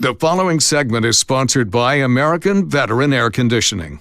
The following segment is sponsored by American Veteran Air Conditioning.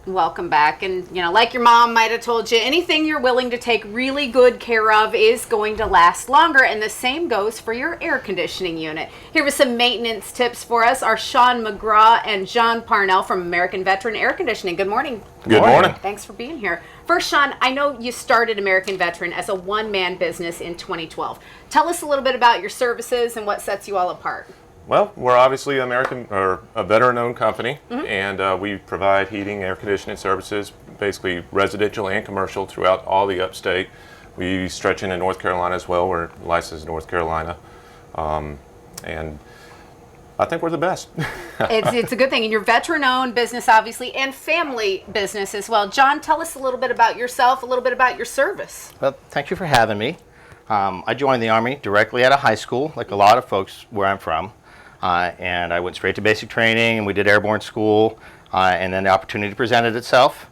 Welcome back. And, like your mom might have told you, anything you're willing to take really good care of is going to last longer. And the same goes for your air conditioning unit. Here with some maintenance tips for us are Sean McGraw and John Parnell from American Veteran Air Conditioning. Good morning. Good morning. Thanks for being here. First, Sean, I know you started American Veteran as a one-man business in 2012. Tell us a little bit about your services and what sets you all apart. Well, we're obviously a veteran-owned company, and we provide heating, air conditioning services, basically residential and commercial throughout all the upstate. We stretch into North Carolina as well. We're licensed in North Carolina, and I think we're the best. It's a good thing. And you're veteran-owned business, obviously, and family business as well. John, tell us a little bit about yourself, a little bit about your service. Well, thank you for having me. I joined the Army directly out of high school, like a lot of folks where I'm from. And I went straight to basic training, and we did airborne school, and then the opportunity presented itself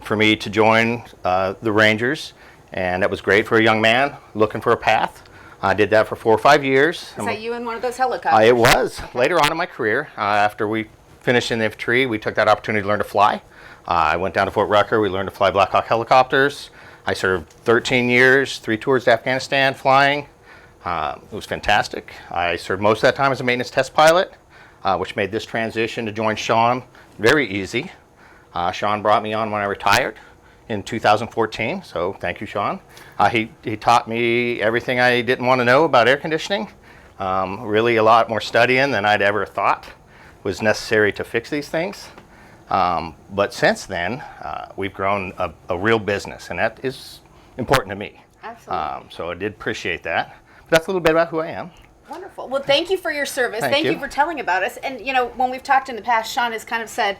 for me to join the Rangers, and that was great for a young man looking for a path. I did that for 4 or 5 years. Is that you in one of those helicopters? It was. Okay. Later on in my career, after we finished in the infantry, we took that opportunity to learn to fly. I went down to Fort Rucker. We learned to fly Black Hawk helicopters. I served 13 years, 3 tours to Afghanistan flying. It was fantastic. I served most of that time as a maintenance test pilot, which made this transition to join Sean very easy. Sean brought me on when I retired in 2014, so thank you, Sean. He taught me everything I didn't want to know about air conditioning, really a lot more studying than I'd ever thought was necessary to fix these things. But since then, we've grown a real business, and that is important to me. Absolutely. So I did appreciate that. That's a little bit about who I am. Wonderful. Well, thank you for your service. Thank you you for telling about us. And, when we've talked in the past, Sean has kind of said,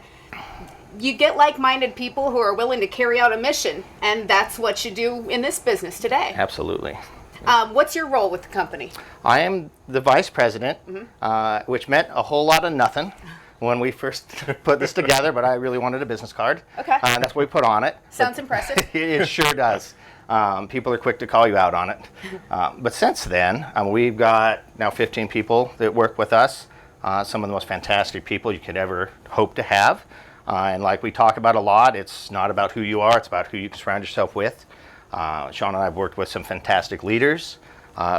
you get like-minded people who are willing to carry out a mission, and that's what you do in this business today. Absolutely. What's your role with the company? I am the vice president, which meant a whole lot of nothing when we first put this together, but I really wanted a business card. Okay. And that's what we put on it. Sounds impressive. It sure does. People are quick to call you out on it. But since then, we've got now 15 people that work with us, some of the most fantastic people you could ever hope to have. And like we talk about a lot, it's not about who you are, it's about who you can surround yourself with. Sean and I have worked with some fantastic leaders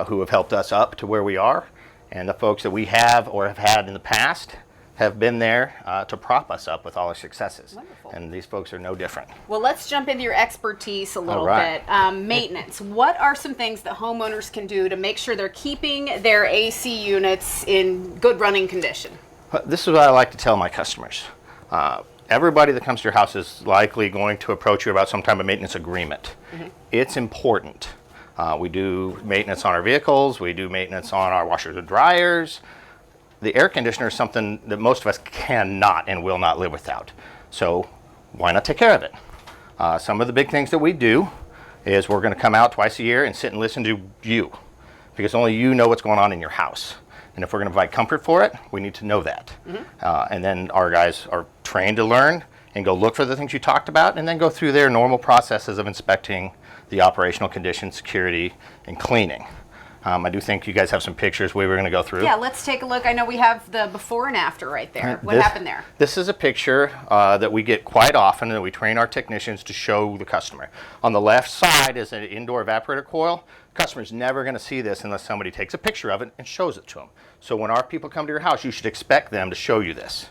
who have helped us up to where we are. And the folks that we have or have had in the past have been there to prop us up with all our successes. Wonderful. And these folks are no different. Well, let's jump into your expertise a little right. bit. Maintenance. What are some things that homeowners can do to make sure they're keeping their AC units in good running condition? This is what I like to tell my customers. Everybody that comes to your house is likely going to approach you about some type of maintenance agreement. It's important. We do maintenance on our vehicles. We do maintenance on our washers and dryers. The air conditioner is something that most of us cannot and will not live without. So why not take care of it? Some of the big things that we do is we're going to come out twice a year and sit and listen to you, because only you know what's going on in your house. And if we're going to provide comfort for it, we need to know that. And then our guys are trained to learn and go look for the things you talked about, and then go through their normal processes of inspecting the operational conditions, security, and cleaning. I do think you guys have some pictures we were going to go through. Yeah, let's take a look. I know we have the before and after right there. What happened there? This is a picture that we get quite often, and we train our technicians to show the customer. On the left side is an indoor evaporator coil. Customer's never going to see this unless somebody takes a picture of it and shows it to them. So when our people come to your house, you should expect them to show you this.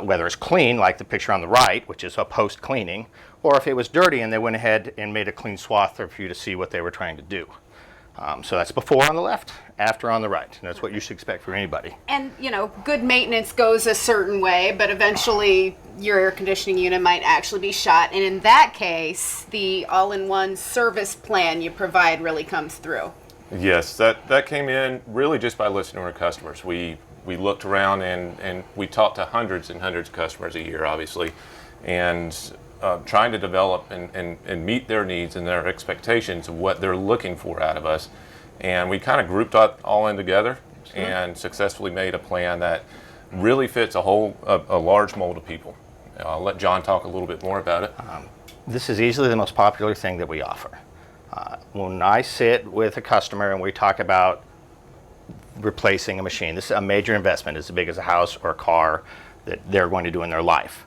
Whether it's clean, like the picture on the right, which is a post-cleaning, or if it was dirty and they went ahead and made a clean swath for you to see what they were trying to do. So that's before on the left, after on the right. And that's what you should expect for anybody. And, good maintenance goes a certain way, but eventually your air conditioning unit might actually be shot. And in that case, the all-in-one service plan you provide really comes through. Yes, that came in really just by listening to our customers. We looked around and we talked to hundreds and hundreds of customers a year, obviously, and trying to develop and meet their needs and their expectations of what they're looking for out of us. And we kind of grouped that all in together and successfully made a plan that really fits a large mold of people. I'll let John talk a little bit more about it. This is easily the most popular thing that we offer. When I sit with a customer and we talk about replacing a machine. This is a major investment, as big as a house or a car that they're going to do in their life.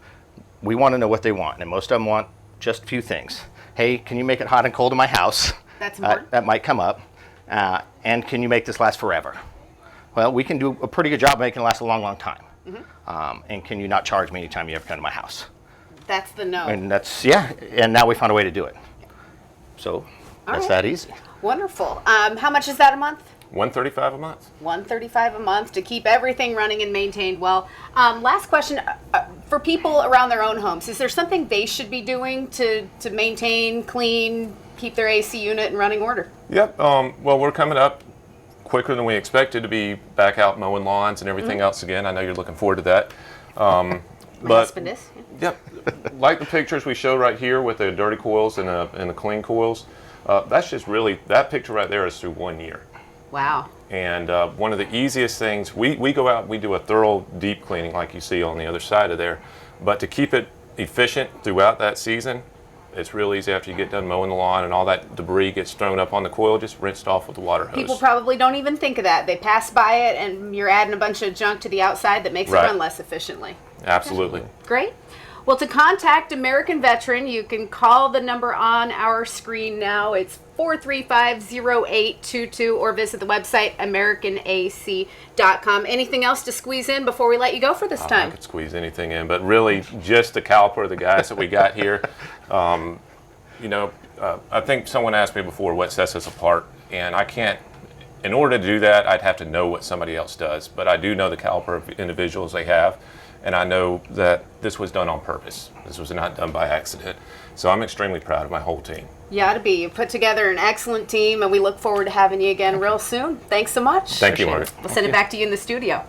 We want to know what they want, and most of them want just a few things. Hey, can you make it hot and cold in my house? That's important. That might come up. And can you make this last forever? Well, we can do a pretty good job making it last a long, long time. And can you not charge me anytime you ever come to my house? That's the no. And that's, yeah, and now we found a way to do it. So that's right. that easy. Wonderful. How much is that a month? $135 a month. $135 a month to keep everything running and maintained well. Last question, for people around their own homes, is there something they should be doing to maintain, clean, keep their AC unit in running order? Yep. Well, we're coming up quicker than we expected to be back out mowing lawns and everything else again. I know you're looking forward to that. My husband is. Yep. Like the pictures we show right here with the dirty coils and the clean coils, that's just really, that picture right there is through 1 year. Wow. And one of the easiest things, we go out and we do a thorough deep cleaning like you see on the other side of there. But to keep it efficient throughout that season, it's real easy after you get done mowing the lawn and all that debris gets thrown up on the coil, just rinsed off with the water hose. People probably don't even think of that. They pass by it and you're adding a bunch of junk to the outside that makes it Right. run less efficiently. Absolutely. Great. Well, to contact American Veteran, you can call the number on our screen now. It's 435-0822 or visit the website americanac.com. Anything else to squeeze in before we let you go for this I time? could squeeze anything in, but really just the caliper, the guys that we got here. I think someone asked me before what sets us apart, and I can't, in order to do that, I'd have to know what somebody else does, but I do know the caliper of individuals they have, and I know that this was done on purpose. This was not done by accident. So I'm extremely proud of my whole team. You ought to be. You put together an excellent team, and we look forward to having you again real soon. Thanks so much. Thank you, Marty. We'll send it back to you in the studio.